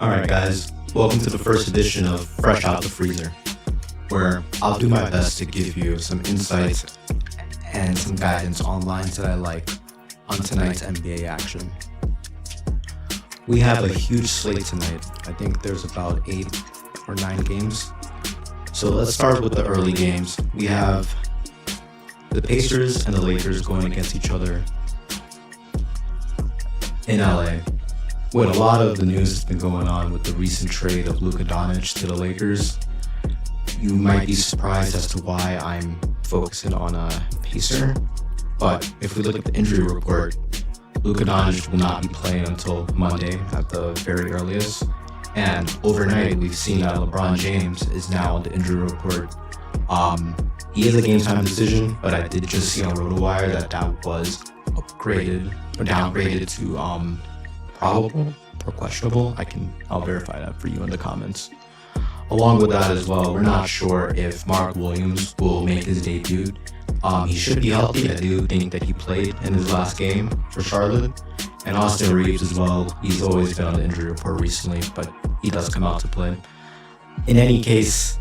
Alright guys, welcome to the first edition of Fresh Out the Freezer, where I'll do my best to give you some insights and some guidance on lines that I like on tonight's NBA action. We have a huge slate tonight. I think there's about 8 or 9 games. So let's start with the early games. We have the Pacers and the Lakers going against each other in LA. With a lot of the news that's been going on with the recent trade of Luka Doncic to the Lakers, you might be surprised as to why I'm focusing on a Pacer. But if we look at the injury report, Luka Doncic will not be playing until Monday at the very earliest. And overnight, we've seen that LeBron James is now on the injury report. He is a game-time decision, but I did just see on RotoWire that was upgraded or downgraded to probable or questionable. I'll verify that for you in the comments. Along with that as well, we're not sure if Mark Williams will make his debut. He should be healthy. I do think that he played in his last game for Charlotte. And Austin Reeves as well. He's always been on the injury report recently, but he does come out to play. In any case,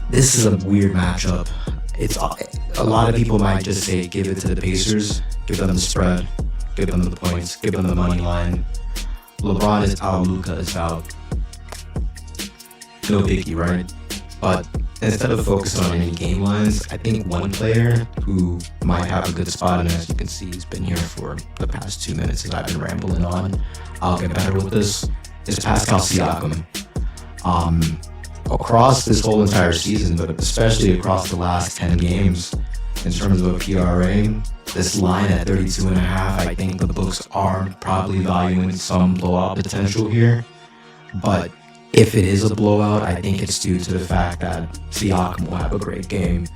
this is a weird matchup. It's a lot of people might just say give it to the Pacers, give them the spread, give them the points, give them the money line. LeBron is out, Luka is out. No biggie, right? But instead of focusing on any game lines, I think one player who might have a good spot, and as you can see, he's been here for the past 2 minutes as I've been rambling on, I'll get better with this, is Pascal Siakam. Across this whole entire season, but especially across the last 10 games, in terms of a PRA, this line at 32.5, I think the books are probably valuing some blowout potential here. But if it is a blowout, I think it's due to the fact that Siakam will have a great game.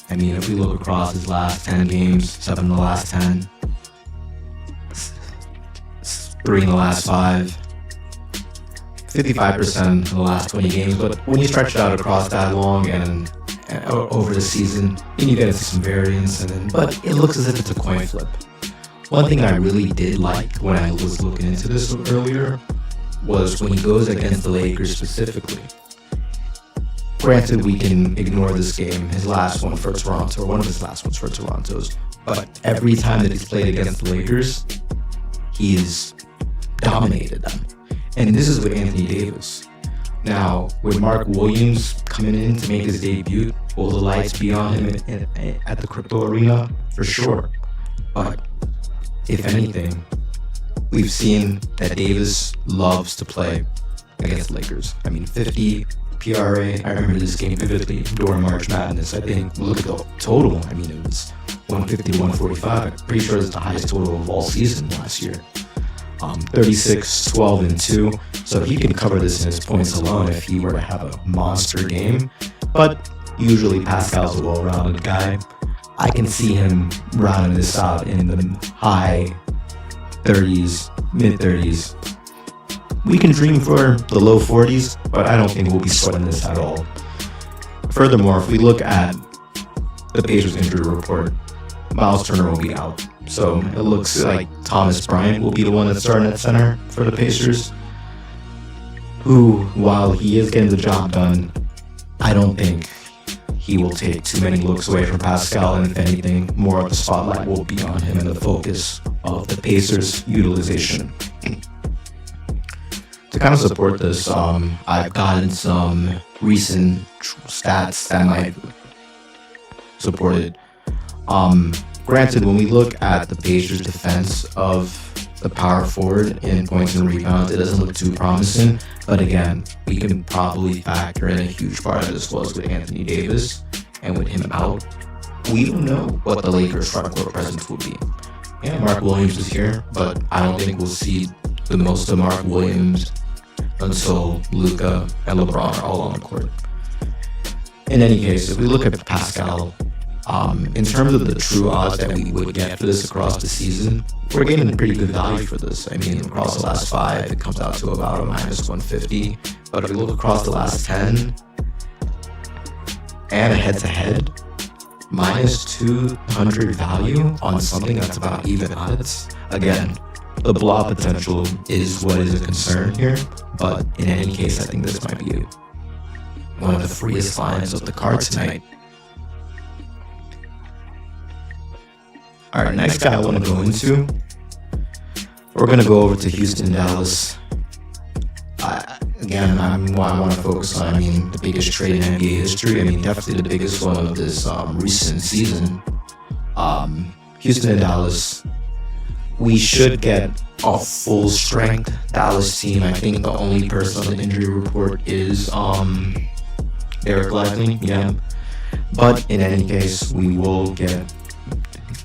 I mean, if we look across his last 10 games, 7 in the last 10, 3 in the last 5, 55% in the last 20 games. But when you stretch it out across that long and over the season, then you get into some variance, but it looks as if it's a coin flip. One thing I really did like when I was looking into this earlier was when he goes against the Lakers specifically. Granted, we can ignore this game, his last one for Toronto, or one of his last ones for Toronto's, but every time that he's played against the Lakers, he's dominated them. And this is with Anthony Davis. Now, with Mark Williams coming in to make his debut, will the lights be on him at the crypto arena? For sure. But if anything, we've seen that Davis loves to play against the Lakers. I mean, 50 PRA. I remember this game vividly during March Madness. I think, look at the total. I mean, it was 150 to 145. I'm pretty sure it's the highest total of all season last year. 36, 12, and 2. So he can cover this in his points alone if he were to have a monster game. But usually Pascal's a well-rounded guy. I can see him rounding this out in the high 30s, mid 30s. We can dream for the low 40s, but I don't think we'll be sweating this at all. Furthermore, if we look at the Pacers injury report, Miles Turner will be out. So it looks like Thomas Bryant will be the one that's starting at center for the Pacers, who, while he is getting the job done, I don't think he will take too many looks away from Pascal, and if anything, more of the spotlight will be on him and the focus of the Pacers' utilization. To kind of support this, I've gotten some recent stats that might support it. Granted, when we look at the Pacers' defense of the power forward in points and rebounds, it doesn't look too promising. But again, we can probably factor in a huge part of this was with Anthony Davis, and with him out, we don't know what the Lakers' front court presence will be. Yeah, Mark Williams is here, but I don't think we'll see the most of Mark Williams until Luka and LeBron are all on the court. In any case, if we look at Pascal, in terms of the true odds that we would get for this across the season, we're getting pretty good value for this. I mean, across the last 5, it comes out to about a minus 150. But if we look across the last 10, and a head-to-head, minus 200 value on something that's about even odds. Again, the blowout potential is what is a concern here. But in any case, I think this might be one of the freest lines of the card tonight. All right, next guy I want to go into, we're going to go over to Houston and Dallas. Again, I want to focus on, the biggest trade in NBA history. Definitely the biggest one of this recent season. Houston and Dallas. We should get a full strength Dallas team. I think the only person on the injury report is Eric Lively. Yeah. But in any case, we will get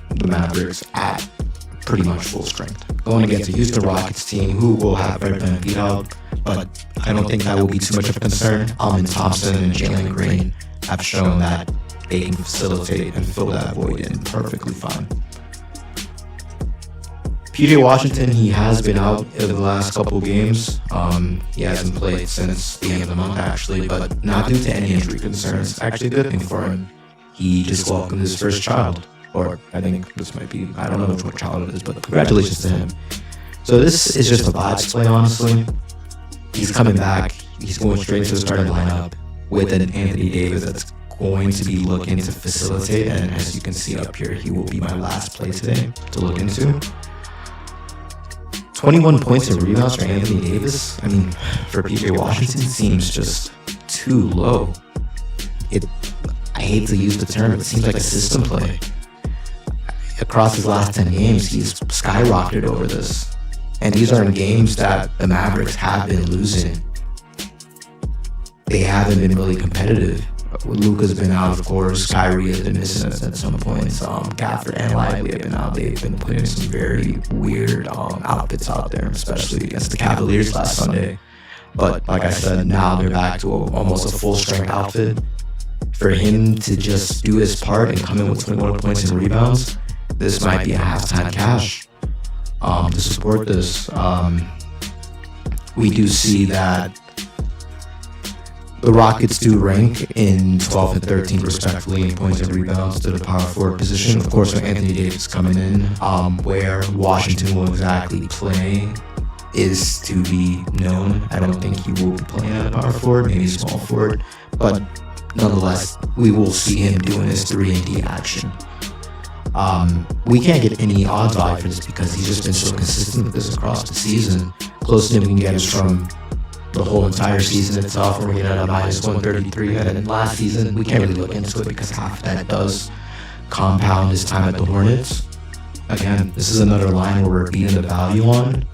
the Mavericks at pretty much full strength. Going against the Houston Rockets team, who will have Fred beat out, but I don't think that will be too much of a concern. Amin Thompson and Jalen Green have shown that they can facilitate and fill that void in perfectly fine. PJ Washington, he has been out in the last couple games. He hasn't played since the end of the month, actually, but not due to any injury concerns. Actually, a good thing for him. He just welcomed his first child. Or I think this might be, I don't know which child it is, but congratulations to him. So this is just a vibes play, honestly. He's coming back. He's going straight to the starting lineup with an Anthony Davis that's going to be looking to facilitate. And as you can see up here, he will be my last play today to look into. 21 points and rebounds for Anthony Davis. For PJ Washington seems just too low. I hate to use the term, but it seems like a system play. Across his last 10 games, he's skyrocketed over this. And these are in games that the Mavericks have been losing. They haven't been really competitive. Luka's been out, of course. Kyrie has been missing at some points. Gafford and Lively have been out. They've been putting some very weird outfits out there, especially against the Cavaliers last Sunday. But like I said, now they're back to almost a full-strength outfit. For him to just do his part and come in with 21 points and rebounds, this might be a halftime cash to support this. We do see that the Rockets do rank in 12th and 13th respectively in points and rebounds to the power forward position. Of course, with Anthony Davis coming in, where Washington will exactly play is to be known. I don't think he will be playing at a power forward, maybe small forward, but nonetheless, we will see him doing his 3-and-D action. We can't get any odds value for this because he's just been so consistent with this across the season. Closest thing we can get is from the whole entire season itself, where we get at a -133. And then last season, we can't really look into it because half of that does compound his time at the Hornets. Again, this is another line where we're beating the value on.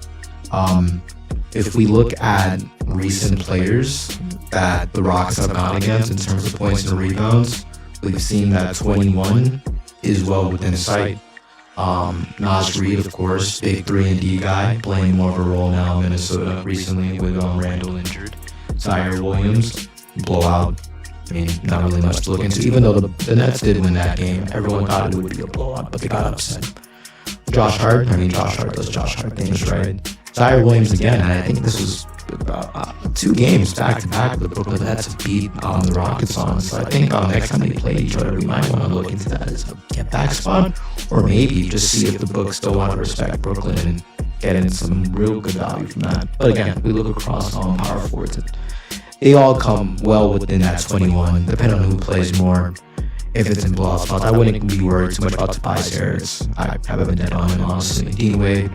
If we look at recent players that the Rockets have gone against in terms of points and rebounds, we've seen that 21 is well within sight. Naz Reid, of course, big 3-and-D guy, playing more of a role now in Minnesota recently with Randall injured. Zaire Williams, blowout. Not really much to look into. Even though the Nets did win that game, everyone thought it would be a blowout, but they got upset. Josh Hart does Josh Hart things, right? Zaire Williams again, and I think this was about 2 games back-to-back with the Brooklyn Nets have beat the Rockets on. So I think next time they play each other, we might want to look into that as a get-back spot, or maybe just see if the books still want to respect Brooklyn and get in some real good value from that. But again, we look across power forwards, and they all come well within that 21, depending on who plays more. If it's in blowout spots, I wouldn't be worried too much about Tobias Harris. I haven't been dead on him, honestly. Dean Wade,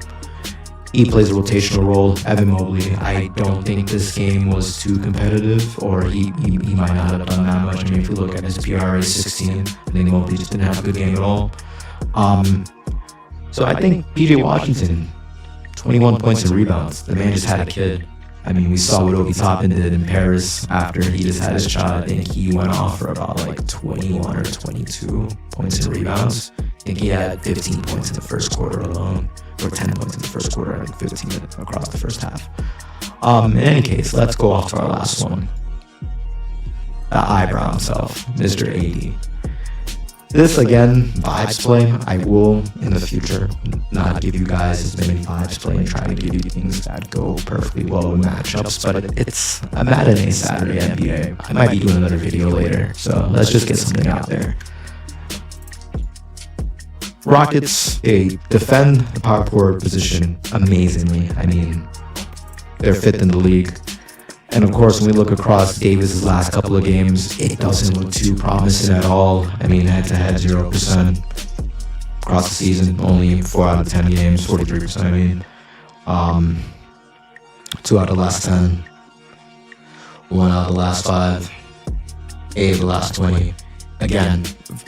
he plays a rotational role. Evan Mobley, I don't think this game was too competitive, or he might not have done that much. If we look at his PRA 16, I think Mobley just didn't have a good game at all. So I think PJ Washington, 21 points and rebounds. The man just had a kid. We saw what Obi Toppin did in Paris after he just had his child. I think he went off for about 21 or 22 points and rebounds. I think he had 15 points in the first quarter alone, or 10 points in the first quarter, I think 15 across the first half. In any case, let's go off to our last one. The eyebrow himself, Mr. AD. This, again, vibes play. I will, in the future, not give you guys as many vibes play and try to give you things that go perfectly well with matchups, but it's a matinee Saturday NBA. I might be doing another video later, so let's just get something out there. Rockets, they defend the power forward position amazingly. They're fifth in the league. And of course, when we look across Davis's last couple of games, it doesn't look too promising at all. I mean, head-to-head, 0% across the season. Only 4 out of 10 games, 43%. I mean, 2 out of the last 10, 1 out of the last 5, 8 of the last 20. Again,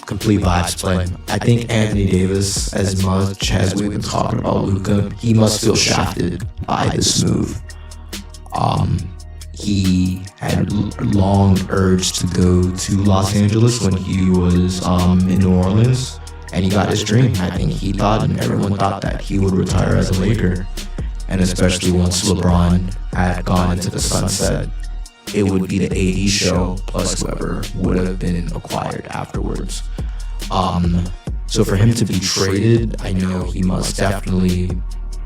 complete vibes play. I think Anthony Davis, as much as we've been talking about Luka, he must feel shafted by this move. He had long urged to go to Los Angeles when he was in New Orleans, and he got his dream. I think he thought, and everyone thought, that he would retire as a Laker, and especially once LeBron had gone into the sunset, it would be the AD show plus whoever would have been acquired afterwards. So for him to be traded, I know he must definitely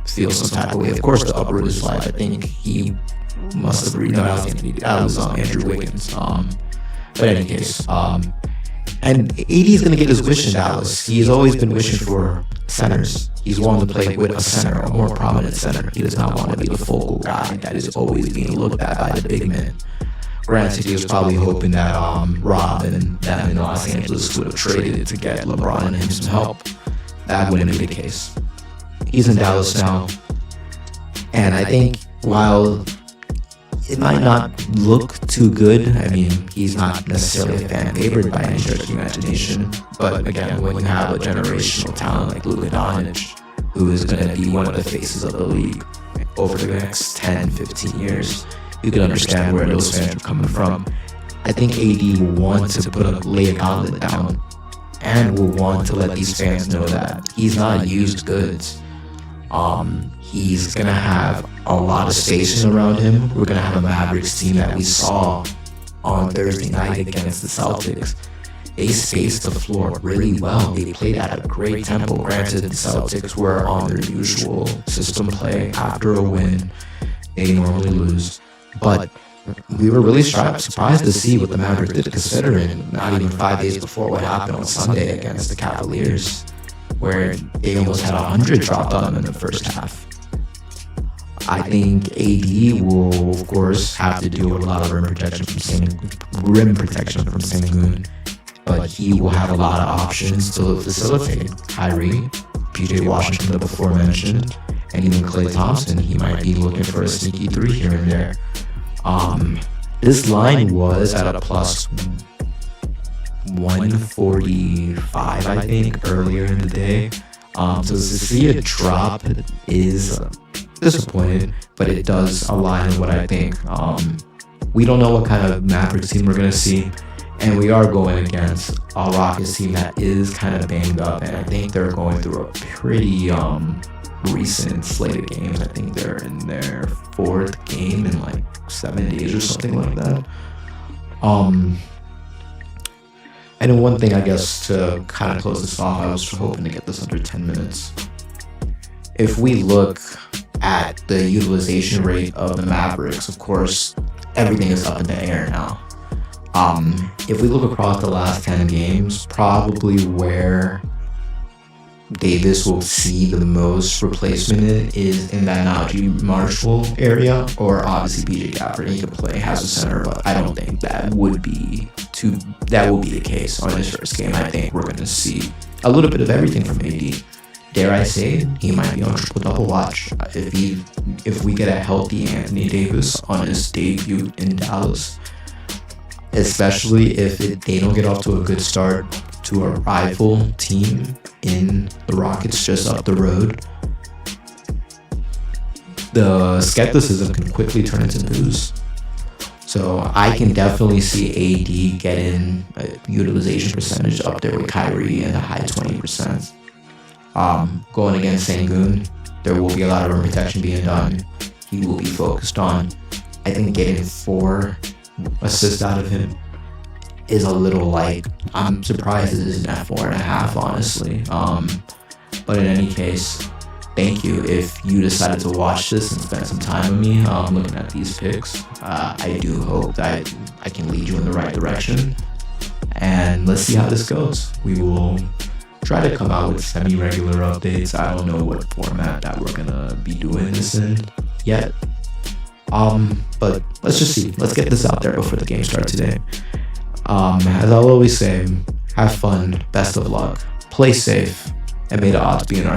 feel some type of way. Of course, the upward is like, I think he must have read. No, that was Andrew Wiggins. But in any case, and AD is going to get his wish in Dallas. He's always been wishing for centers. He's wanting to play with a center, a more prominent center. He does not want to be the focal guy that is always being looked at by the big men. Granted, he was probably hoping that Rob and them in Los Angeles would have traded to get LeBron and him some help. That wouldn't be the case. He's in Dallas now, and I think while it might not look too good, I mean, he's not necessarily a fan favorite by any stretch of the imagination, but again, when you have a generational talent like Luka Doncic, who is going to be one of the faces of the league over the next 10, 15 years, you can understand where those fans are coming from. I think AD will want to lay a gauntlet down, and will want to let these fans know that he's not used goods. He's going to have a lot of spacing around him. We're going to have a Mavericks team that we saw on Thursday night against the Celtics. They spaced the floor really well. They played at a great tempo. Granted, the Celtics were on their usual system play. After a win, they normally lose. But we were really surprised to see what the Mavericks did, considering not even 5 days before what happened on Sunday against the Cavaliers, where they almost had 100 dropped on them in the first half. I think AD will, of course, have to deal with a lot of rim protection from Sengun, but he will have a lot of options to facilitate. Kyrie, PJ Washington, the before mentioned, and even Klay Thompson. He might be looking for a sneaky 3 here and there. This line was at a plus 145, I think, earlier in the day. So to see a drop is disappointed, but it does align with what I think. We don't know what kind of Mavericks team we're going to see, and we are going against a Rockets team that is kind of banged up, and I think they're going through a pretty recent slate of games. I think they're in their 4th game in like 7 days or something like that. And then one thing, I guess, to kind of close this off, I was hoping to get this under 10 minutes. If we look at the utilization rate of the Mavericks, of course, everything is up in the air now. If we look across the last 10 games, probably where Davis will see the most replacement is in that Najee Marshall area, or obviously BJ Gafford. He can play, has a center, but I don't think that will be the case on his first game. I think we're going to see a little bit of everything from AD. Dare I say, he might be on triple-double watch. If we get a healthy Anthony Davis on his debut in Dallas, especially if they don't get off to a good start to a rival team in the Rockets just up the road, the skepticism can quickly turn into news. So I can definitely see AD getting a utilization percentage up there with Kyrie in the high 20%. Going against Sengun, there will be a lot of rim protection being done. He will be focused on. I think getting 4 assists out of him is a little light. I'm surprised it isn't at 4.5, honestly. But in any case, thank you. If you decided to watch this and spend some time with me looking at these picks, I do hope that I can lead you in the right direction. And let's see how this goes. We will try to come out with semi-regular updates. I don't know what format that we're going to be doing this in yet. But let's just see. Let's get this out there before the game starts today. As I'll always say, have fun, best of luck, play safe, and may the odds be in our